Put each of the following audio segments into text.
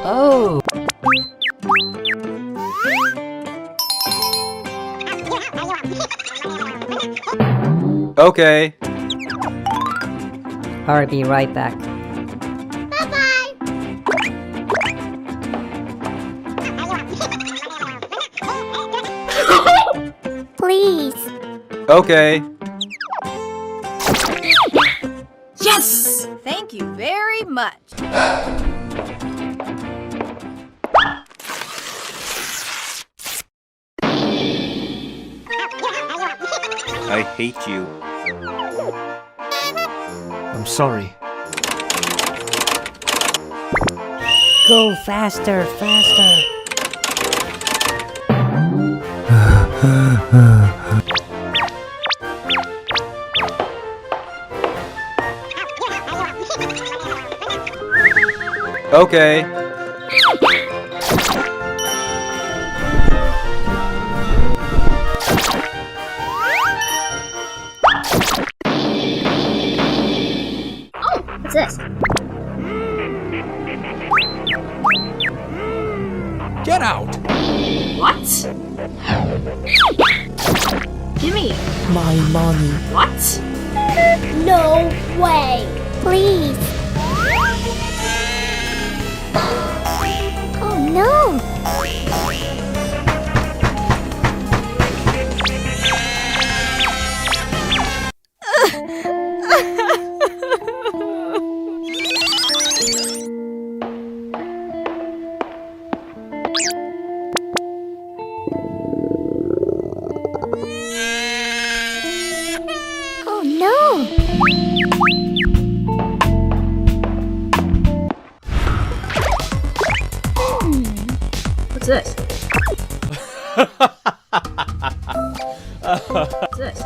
Oh. Okay. I'll be right back. Please. Okay. Yes! Thank you very much. I hate you. I'm sorry. Go faster, faster. Okay. What's this? Get out! What? Gimme. My money. What? No way. Please. Oh no. Oh no. What's this? What's this?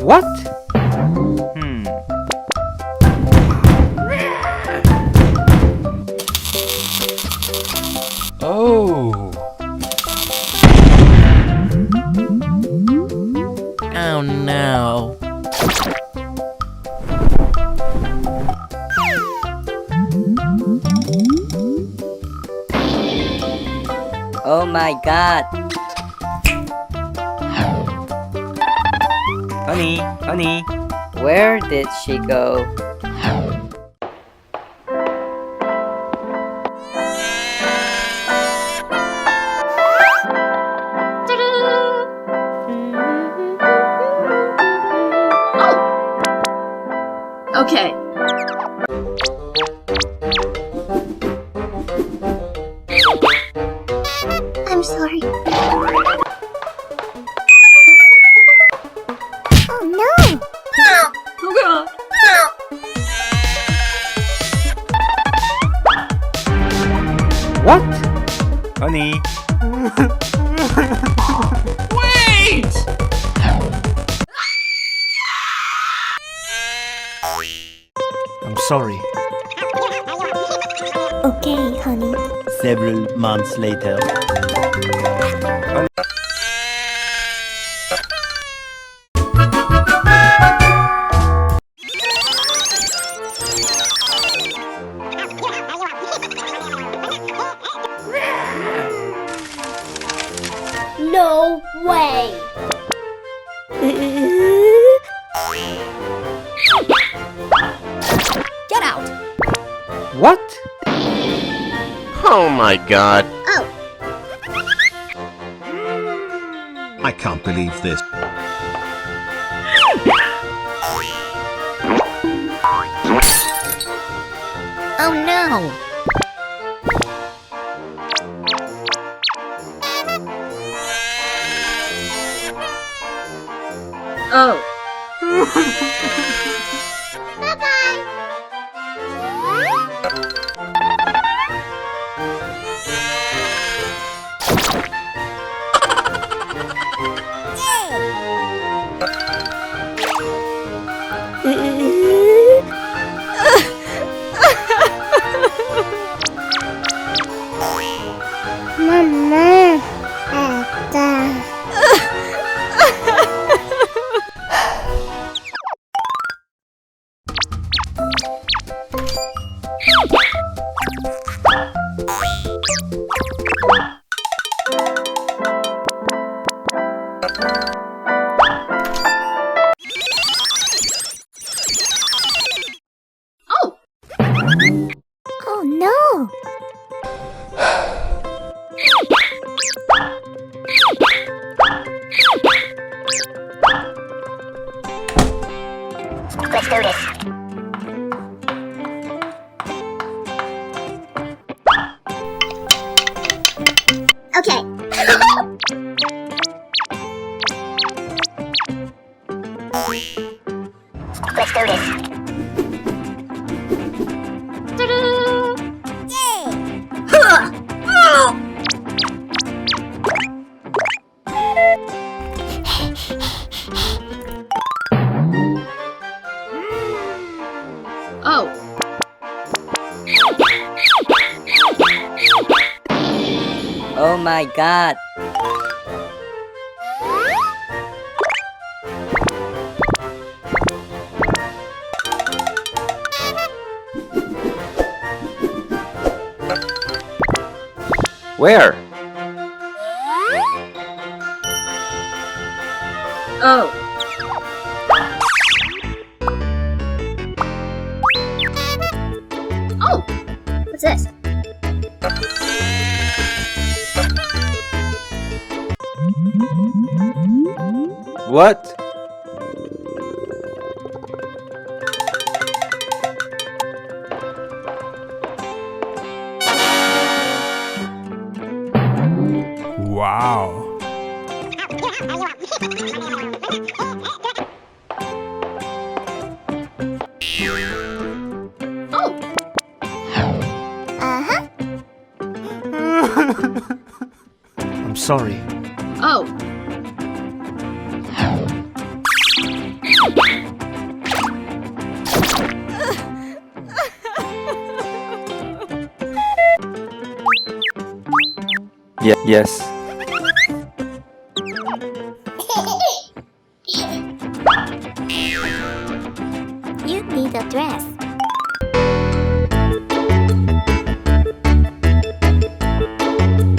What? Hmm. Oh! Oh no. Oh my god. Honey, honey. Where did she go? Okay. I'm sorry. Oh no. Oh god. What? Honey. Wait! I'm sorry. Okay, honey. Several months later. No way. Get out! What? Oh my god. Oh. I can't believe this. Oh no. Oh. Mama. Ada. Oh! Oh no. Let's do this. Okay. Let's do this. Ta-da! Oh. Oh my god. Where? Oh. Oh! What's this? What? Wow. Oh! Uh-huh. I'm sorry. Oh. Yes.